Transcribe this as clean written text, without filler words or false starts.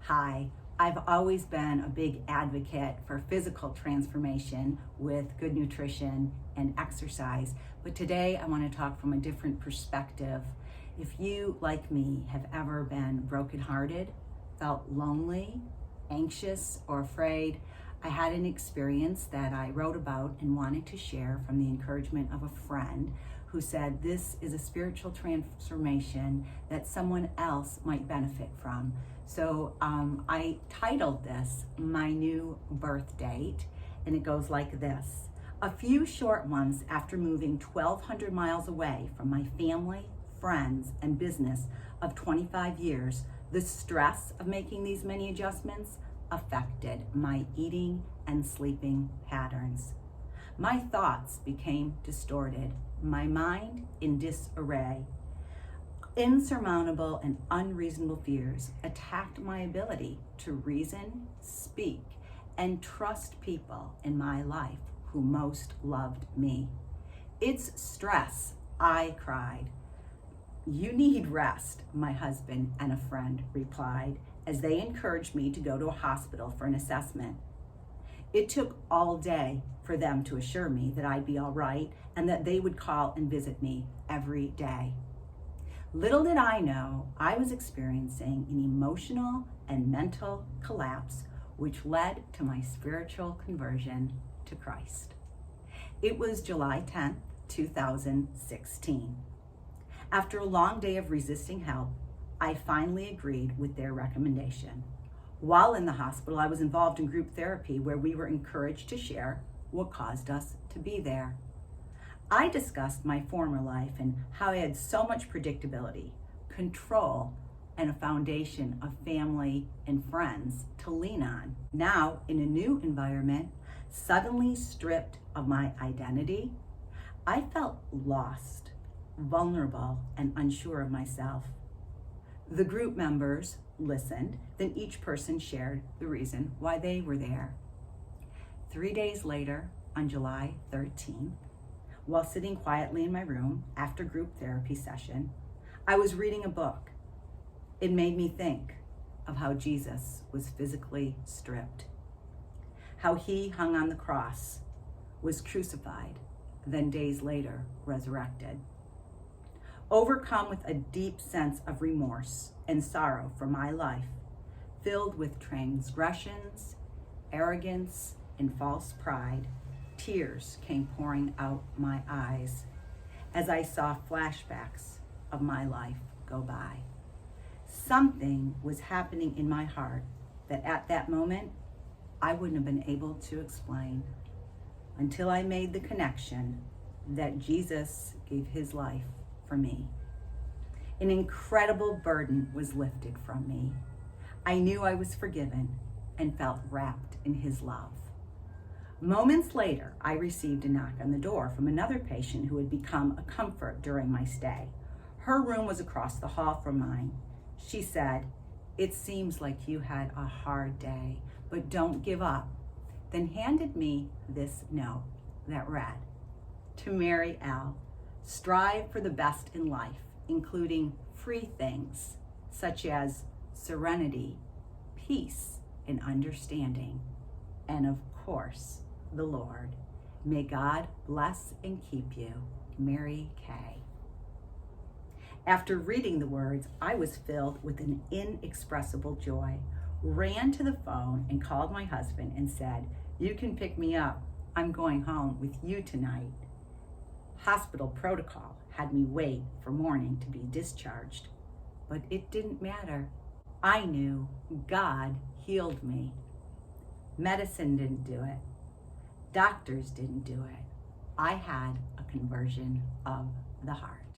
Hi, I've always been a big advocate for physical transformation with good nutrition and exercise, but today I want to talk from a different perspective. If you, like me, have ever been brokenhearted, felt lonely, anxious, or afraid, I had an experience that I wrote about and wanted to share from the encouragement of a friend who said this is a spiritual transformation that someone else might benefit from. So I titled this My New Birth Date, and it goes like this. A few short months after moving 1,200 miles away from my family, friends, and business of 25 years, the stress of making these many adjustments affected my eating and sleeping patterns. My thoughts became distorted, my mind in disarray. Insurmountable and unreasonable fears attacked my ability to reason, speak, and trust people in my life who most loved me. It's stress, I cried. You need rest, my husband and a friend replied as they encouraged me to go to a hospital for an assessment. It took all day for them to assure me that I'd be all right and that they would call and visit me every day. Little did I know I was experiencing an emotional and mental collapse which led to my spiritual conversion to Christ. It was July 10th, 2016. After a long day of resisting help, I finally agreed with their recommendation. While in the hospital, I was involved in group therapy where we were encouraged to share what caused us to be there. I discussed my former life and how I had so much predictability, control, and a foundation of family and friends to lean on. Now, in a new environment, suddenly stripped of my identity, I felt lost, vulnerable, and unsure of myself. The group members listened, then each person shared the reason why they were there. 3 days later, on July 13th, while sitting quietly in my room after group therapy session, I was reading a book. It made me think of how Jesus was physically stripped, how he hung on the cross, was crucified, then days later resurrected. Overcome with a deep sense of remorse and sorrow for my life, filled with transgressions, arrogance, and false pride, tears came pouring out my eyes as I saw flashbacks of my life go by. Something was happening in my heart that at that moment I wouldn't have been able to explain until I made the connection that Jesus gave his life for me. An incredible burden was lifted from me. I knew I was forgiven and felt wrapped in his love. Moments later, I received a knock on the door from another patient who had become a comfort during my stay. Her room was across the hall from mine. She said, "It seems like you had a hard day, but don't give up," then handed me this note that read, "To Mary L., strive for the best in life, including free things such as serenity, peace, and understanding, and of course, the Lord. May God bless and keep you, Mary K." After reading the words, I was filled with an inexpressible joy, ran to the phone and called my husband and said, "You can pick me up. I'm going home with you tonight." Hospital protocol had me wait for morning to be discharged, but it didn't matter. I knew God healed me. Medicine didn't do it. Doctors didn't do it. I had a conversion of the heart.